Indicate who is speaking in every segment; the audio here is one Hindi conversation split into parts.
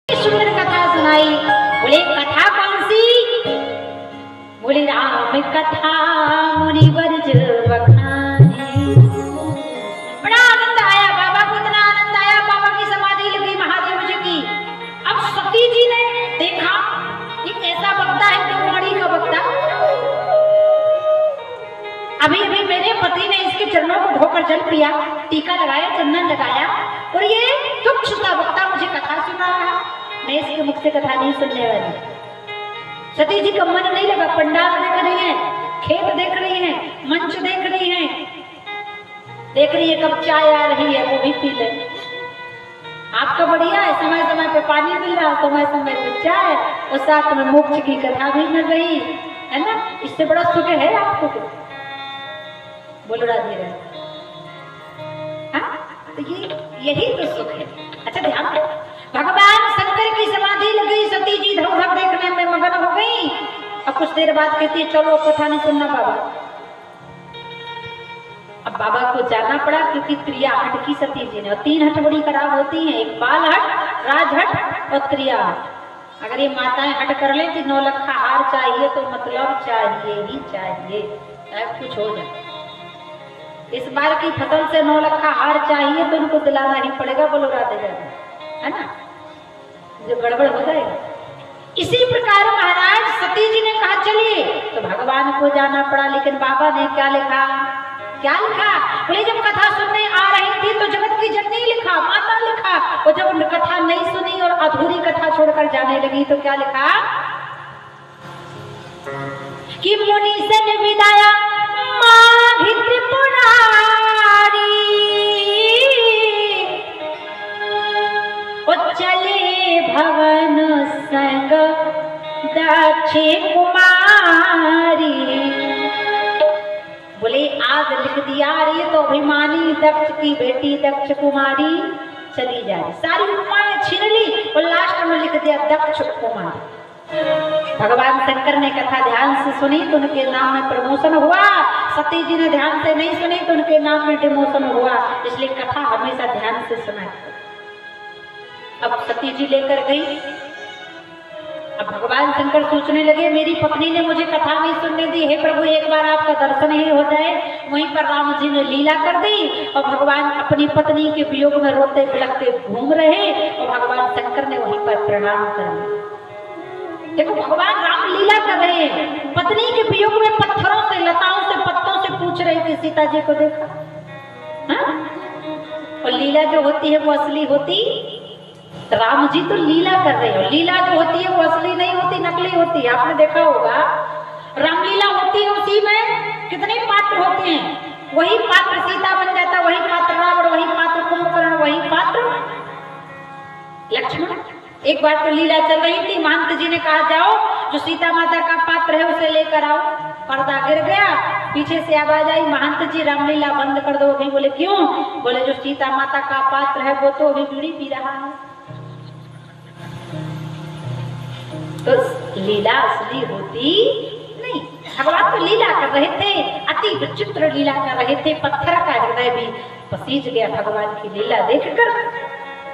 Speaker 1: सुंदर कथा सुनाई। बोले कथा कौन सी? बोले राम कथा मुनिवर जो बखाने। बड़ा आनंद आया बाबा को, इतना आनंद आया। बाबा की समाधि लगी महादेव जी की। अब सती जी ने देखा ये कैसा बकता है, तो मणि का बकता। अभी अभी मेरे पति ने इसके चरणों को धोकर जल पिया, टीका लगाया, चंदन लगाया, और ये तुच्छ सा बकता मुझे कथा सुना रहा। मैं इसके मुख से कथा नहीं सुनने वाली। सती जी का मन नहीं लगा। पंडाल देख रही है, खेत देख रही है, मंच देख रही है, देख रही है कब चाय आ रही है वो भी पी ले। आपका बढ़िया है, समय समय पे पानी मिल रहा, समय समय पे चाय, और साथ में मोक्ष की कथा भी मिल रही है ना। इससे बड़ा सुख है आपको? बोलो राधे राधे। हाँ, तो यही तो सुख है। अच्छा ध्यान दो, भगवान शंकर की समाधि लग गई। सती जी धक धक देखने में मगन हो गई। अब कुछ देर बाद कहती है चलो कथा नहीं सुनना बाबा। अब बाबा को जाना पड़ा, क्योंकि त्रिया हट की सती जी ने, और 3 हट बड़ी खराब होती हैं, एक बाल हट, राज हट और त्रिया हट। अगर ये माताएं हट कर ले कि 9 लख हार चाहिए, तो मतलब चाहिए ही चाहिए, चाहे कुछ हो जाए। इस बार की फसल से 9 लख हार चाहिए तो उनको दिलाना ही पड़ेगा। बोलो राधे राधे, है ना, जो गड़बड़ हो जाएगा। इसी प्रकार महाराज सती जी ने कहा चलिए, तो भगवान को जाना पड़ा। लेकिन बाबा ने क्या लिखा? क्या लिखा? बोले जब कथा सुनने आ रही थी तो जगत की जननी लिखा, माता लिखा, और जब कथा नहीं सुनी और अधूरी कथा छोड़कर जाने लगी तो क्या लिखा? कि मुनि सन विदाया माघि त्रिपुरारी, और चले भवन संग दक्ष कुमारी। बोले आज लिख दिया रे तो अभिमानी दक्ष की बेटी दक्ष कुमारी चली जाए। सारी उपमाएं छीन ली और लास्ट में लिख दिया दक्ष कुमारी। भगवान शंकर ने कथा ध्यान से सुनी तो उनके नाम में प्रमोशन हुआ। सती जी ने ध्यान से नहीं सुनी तो उनके नाम में डिमोशन हुआ। इसलिए कथा हमेशा ध्यान से सुनाई। अब सती जी लेकर गई। अब भगवान शंकर सोचने लगे मेरी पत्नी ने मुझे कथा नहीं सुनने दी, हे प्रभु एक बार आपका दर्शन ही हो जाए। वहीं पर राम जी ने लीला कर दी और भगवान अपनी पत्नी के वियोग में रोते बिलखते घूम रहे, और भगवान शंकर ने वहीं पर प्रणाम कर लिया। देखो भगवान राम लीला कर रहे हैं, पत्नी के वियोग में पत्थरों से, लताओं से, पत्तों से पूछ रहे कि सीता जी को देखा। हाँ? और लीला जो होती है वो असली होती, राम जी तो लीला कर रहे हो। लीला जो होती है वो असली नहीं होती, नकली होती है। आपने देखा होगा रामलीला होती है, उसी में कितने पात्र होते हैं। वही पात्र सीता बन जाता, वही पात्र रावण, वही पात्र कुंभकर्ण, वही पात्र लक्ष्मण। एक बार तो लीला चल रही थी, महंत जी ने कहा जाओ जो सीता माता का पात्र है उसे लेकर आओ। पर्दा गिर गया, पीछे से आवाज आई महंत जी रामलीला बंद कर दो अभी। बोले क्यों? बोले जो सीता माता का पात्र है वो तो अभी बीड़ी पी रहा है। तो लीला असली होती नहीं। भगवान तो लीला कर रहे थे, अति विचित्र लीला कर रहे थे। पत्थर का हृदय भी पसीज गया भगवान की लीला देखकर।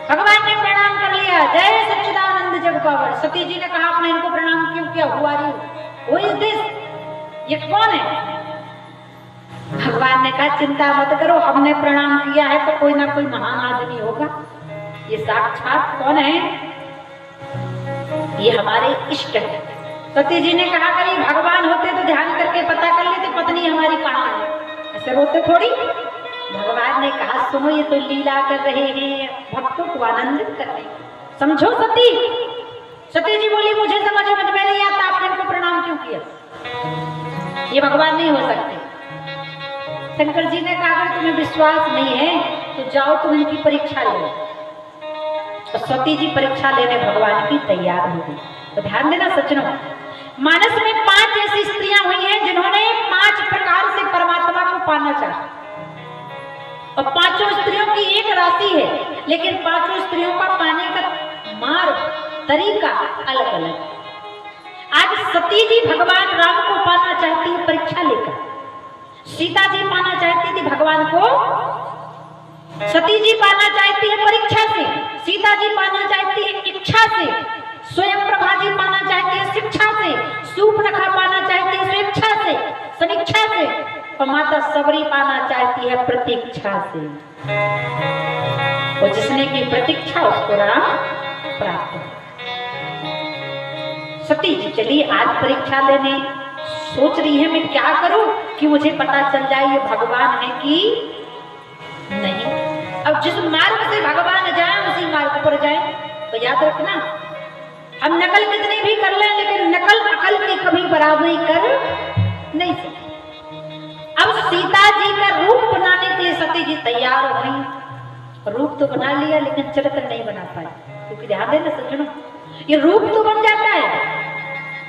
Speaker 1: भगवान ने प्रणाम कर लिया, जय सच्चिदानंद जग पावन। सती जी ने कहा आपने इनको प्रणाम क्यों किया? हुआ Who is this? ये कौन है? भगवान ने कहा चिंता मत करो, हमने प्रणाम किया है तो कोई ना कोई महान आदमी होगा। ये साक्षात कौन है? ये हमारे इष्ट है। सती जी ने कहा कहीं भगवान होते तो ध्यान करके पता कर लेते पत्नी हमारी कहाँ है, ऐसे रोते थोड़ी। भगवान ने कहा सुनो ये तो लीला कर रहे हैं, भक्तों को आनंदित कर रहे हैं, समझो सती। सती जी बोली मुझे समझ में नहीं आता, आपने इनको प्रणाम क्यों किया? ये भगवान नहीं हो सकते। शंकर जी ने कहा अगर तुम्हें विश्वास नहीं है तो जाओ तुम इनकी परीक्षा लो। तो सती जी परीक्षा लेने भगवान की तैयार हो गई। तो ध्यान देना सज्जनों, मानस में 5 ऐसी स्त्रियां हुई हैं जिन्होंने 5 प्रकार से परमात्मा को पाना चाहा। और 5 स्त्रियों की एक राशि है, लेकिन 5 स्त्रियों का पाने का मार्ग, तरीका अलग अलग। आज सती जी भगवान राम को पाना चाहती है परीक्षा लेकर, सीता जी पाना चाहती थी भगवान को सती जी पाना चाहती है परीक्षा से, सीता जी पाना चाहती है इच्छा से, स्वयं प्रभा जी पाना चाहती है शिक्षा से, शूर्पणखा पाना चाहती है स्वेच्छा से, समीक्षा से, और माता सबरी पाना चाहती है प्रतीक्षा से। और जिसने की प्रतीक्षा उसको राम प्राप्त हो। सती जी चली आज परीक्षा लेने, सोच रही है मैं क्या करूं कि मुझे पता चल जाए ये भगवान है कि नहीं। अब जिस मार्ग से भगवान जाए उसी मार्ग पर जाए। तो याद रखना, हम नकल कितनी भी कर लें लेकिन नकल अकल की कभी बराबरी कर नहीं सकती। अब सीता जी का रूप बनाने के लिए सती जी तैयार हो गई। रूप तो बना लिया लेकिन चरित्र नहीं बना पाए, क्योंकि ध्यान देना सज्जनों, ये रूप तो बन जाता है,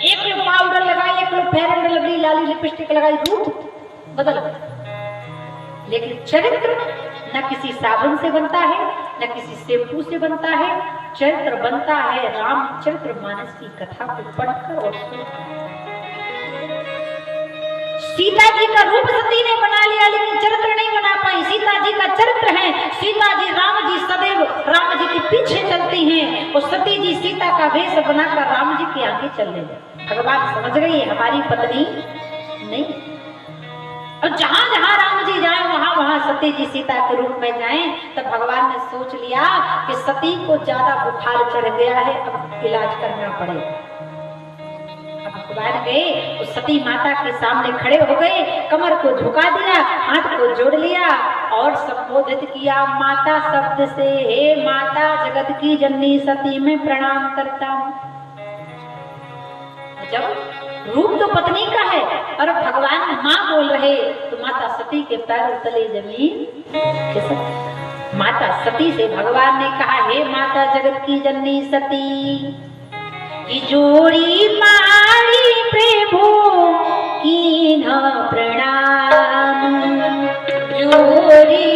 Speaker 1: एक लोग पाउडर लगाई, एक लोग fair and lovely Lali lipstick लगाई, रूप बदल गया। लेकिन चरित्र न किसी साबुन से बनता है न किसी शैम्पू से बनता है। चरित्र बनता है रामचरित्र मानस की कथा को पढ़कर और सुनकर। सीता जी का रूप सती ने बना लिया लेकिन चरित्र नहीं बना पाई। सीता जी का चरित्र है, सीता जी राम जी सदैव राम जी के पीछे चलती हैं और सती जी सीता का वेश बनाकर राम जी के आगे चलने लगे। भगवान समझ गए हमारी पत्नी नहीं, और जहां जहां राम जी जाए वहां वहां सती जी सीता के रूप में जाएं। तब भगवान ने सोच लिया कि सती को ज्यादा बुखार चढ़ गया है, अब इलाज करना पड़ेगा। अब भगवान गए तो सती माता के सामने खड़े हो गए, कमर को झुका दिया, हाथ को जोड़ लिया और संबोधित किया माता शब्द से, हे माता जगत की जननी सती मैं प्रणाम करता हूँ। जब रूप तो पत्नी का है और भगवान माँ बोल रहे तो माता सती के पैर तले जमीन खिसक। माता सती से भगवान ने कहा, हे माता जगत की जननी सती, की जोड़ी मारी प्रभु की न प्रणाम, जोड़ी